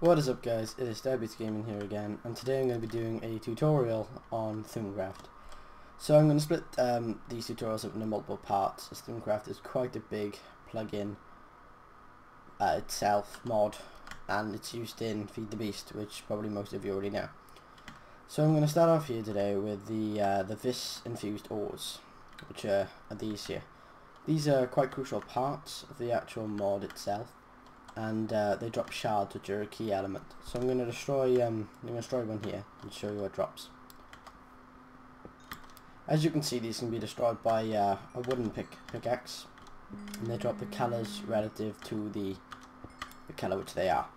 What is up, guys? It is Deadbeatsgaming here again, and today I'm going to be doing a tutorial on ThaumCraft. So I'm going to split these tutorials up into multiple parts, as ThaumCraft is quite a big plugin itself, mod, and it's used in Feed the Beast, which probably most of you already know. So I'm going to start off here today with the vis infused ores, which are these here. These are quite crucial parts of the actual mod itself, and they drop shards, which are a key element. So I'm going to destroy one here and show you what drops. As you can see, these can be destroyed by a wooden pickaxe, and they drop the colours relative to the colour which they are.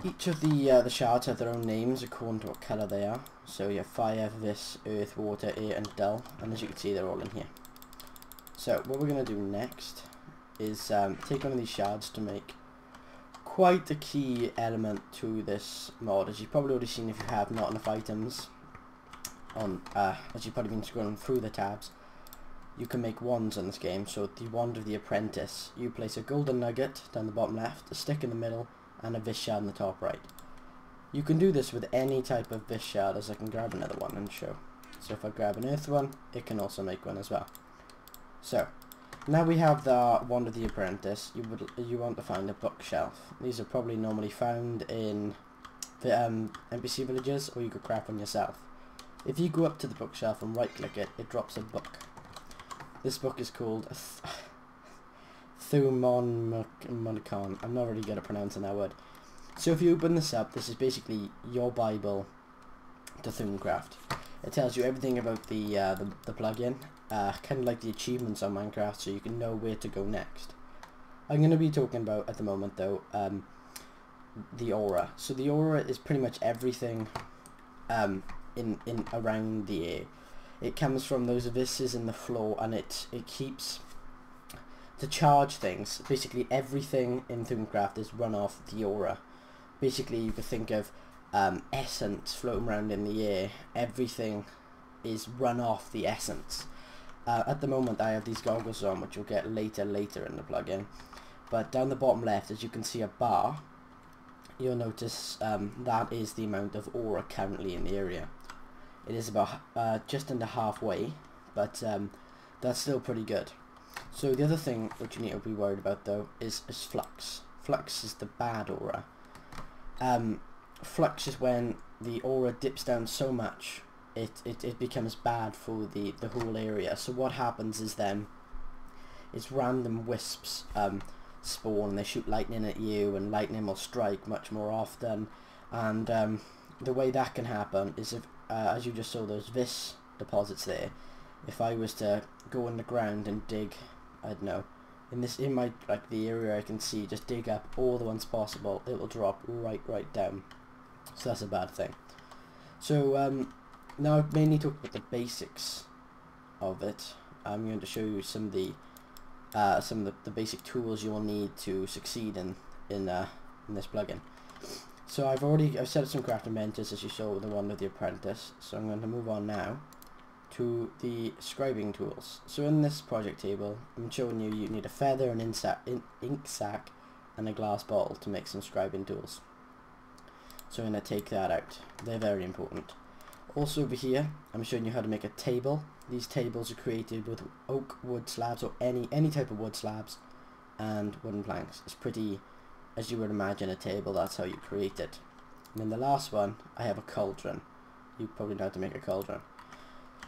Each of the shards have their own names according to what colour they are. So you have fire, vis, earth, water, air and dull, and as you can see they're all in here. So what we're going to do next is take one of these shards to make quite a key element to this mod. As you've probably already seen, if you have not enough items on, as you've probably been scrolling through the tabs, you can make wands in this game. So the wand of the apprentice, you place a golden nugget down the bottom left, a stick in the middle, and a vis shard in the top right. You can do this with any type of vis shard, as I can grab another one and show. So if I grab an earth one, it can also make one as well. So now we have the wand of the apprentice. You want to find a bookshelf. These are probably normally found in the NPC villages, or you could craft one yourself. If you go up to the bookshelf and right click it, it drops a book. This book is called ThaumCraft. I'm not really good at pronouncing that word. So if you open this up, this is basically your Bible to ThaumCraft. It tells you everything about the plugin, kind of like the achievements on Minecraft, so you can know where to go next. I'm going to be talking about, at the moment though, the aura. So the aura is pretty much everything in around the air. It comes from those visses in the floor, and it keeps to charge things. Basically everything in ThaumCraft is run off the aura. Basically you could think of essence floating around in the air. Everything is run off the essence. At the moment I have these goggles on, which you'll get later in the plugin, but down the bottom left, as you can see a bar, you'll notice that is the amount of aura currently in the area. It is about just under halfway, but that's still pretty good. So the other thing which you need to be worried about though is flux. Flux is the bad aura. Flux is when the aura dips down so much it becomes bad for the whole area. So what happens is then it's random wisps spawn, and they shoot lightning at you, and lightning will strike much more often, and the way that can happen is if as you just saw those vis deposits there, if I was to go in the ground and dig, I don't know, in my the area I can see, just dig up all the ones possible, it will drop right down. So that's a bad thing. So now I've mainly talked about the basics of it. I'm going to show you some of the basic tools you will need to succeed in this plugin. So I've set up some crafting benches, as you saw with the one with the apprentice. So I'm going to move on now to the scribing tools. So in this project table, I'm showing you need a feather, an ink sac, and a glass bottle to make some scribing tools. So I'm going to take that out. They're very important. Also over here, I'm showing you how to make a table. These tables are created with oak wood slabs, or any type of wood slabs, and wooden planks. It's pretty, as you would imagine a table, that's how you create it. And then the last one, I have a cauldron. You probably know how to make a cauldron.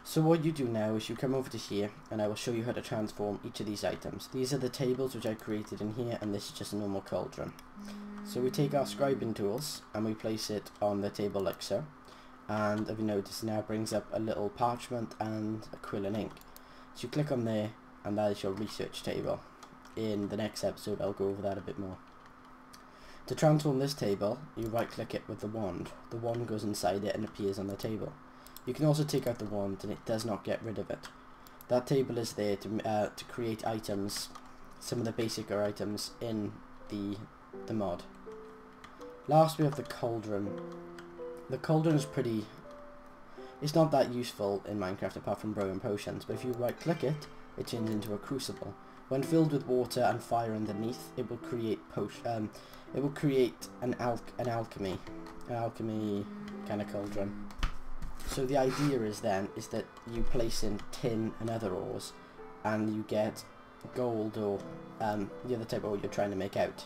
So what you do now is you come over to here, and I will show you how to transform each of these items. These are the tables which I created in here, and this is just a normal cauldron. So we take our scribing tools and we place it on the table like so, and if you notice, now it brings up a little parchment and a quill and ink. So you click on there, and that is your research table. In the next episode I'll go over that a bit more. To transform this table, you right click it with the wand. The wand goes inside it and appears on the table. You can also take out the wand, and it does not get rid of it. That table is there to create items, some of the basicer items in the mod. Last we have the cauldron. The cauldron is it's not that useful in Minecraft apart from brewing potions, but if you right click it, it turns into a crucible. When filled with water and fire underneath, it will create it will create an alchemy kind of cauldron. So the idea is then that you place in tin and other ores, and you get gold or the other type of ore you're trying to make out.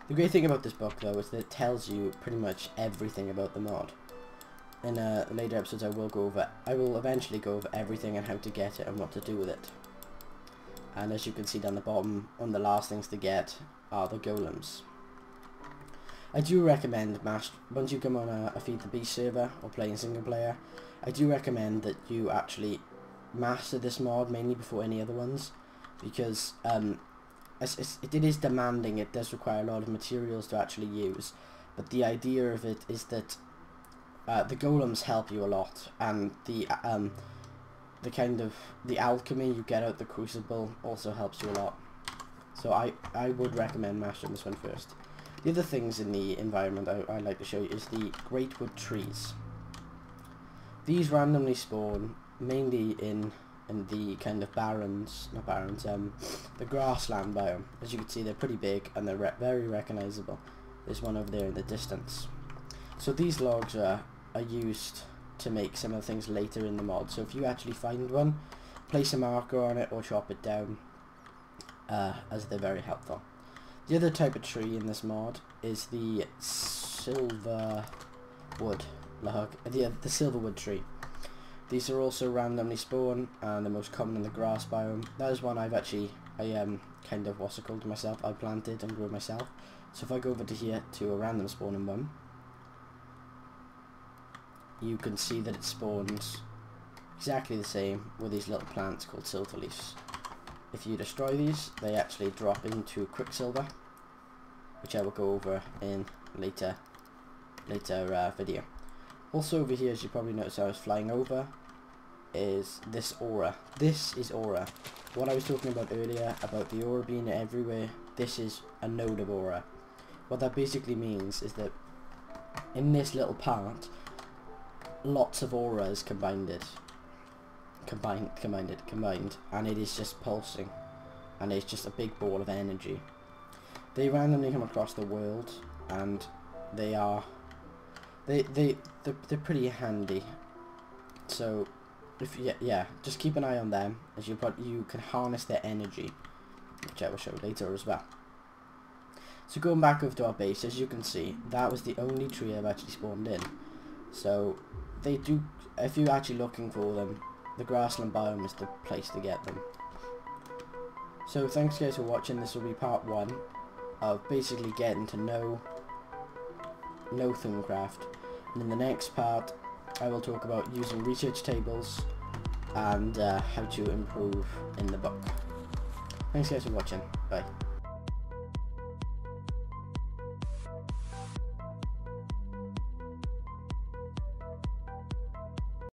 The great thing about this book though is that it tells you pretty much everything about the mod. In later episodes I will eventually go over everything and how to get it and what to do with it. And as you can see down the bottom, one of the last things to get are the golems. I do recommend, once you come on a Feed the Beast server or playing single player, I do recommend that you actually master this mod mainly before any other ones, because it is demanding. It does require a lot of materials to actually use, but the idea of it is that the golems help you a lot, and the alchemy you get out the crucible also helps you a lot. So I would recommend mastering this one first. The other things in the environment I like to show you is the great wood trees. These randomly spawn mainly in the kind of the grassland biome. As you can see, they're pretty big and they're very recognizable. There's one over there in the distance. So these logs are used to make some of the things later in the mod. So if you actually find one, place a marker on it or chop it down, as they're very helpful. The other type of tree in this mod is the silver wood log, the silver wood tree. These are also randomly spawn and the most common in the grass biome. That is one I kind of myself. I planted and grew myself. So if I go over to here to a random spawning one, you can see that it spawns exactly the same with these little plants called silver leaves. If you destroy these, they actually drop into quicksilver, which I will go over in later video. Also over here, as you probably noticed I was flying over, is this aura. This is aura. What I was talking about earlier about the aura being everywhere, this is a node of aura. What that basically means is that in this little part, lots of auras combined, and it is just pulsing, and it's just a big ball of energy. They randomly come across the world, and they're pretty handy. So if just keep an eye on them, as you can harness their energy, which I will show later as well. So going back over to our base, as you can see, that was the only tree I've actually spawned in. So they do, if you're actually looking for them, the grassland biome is the place to get them. So thanks guys for watching. This will be part 1 of basically getting to know ThaumCraft, and in the next part I will talk about using research tables and how to improve in the book. Thanks guys for watching. Bye.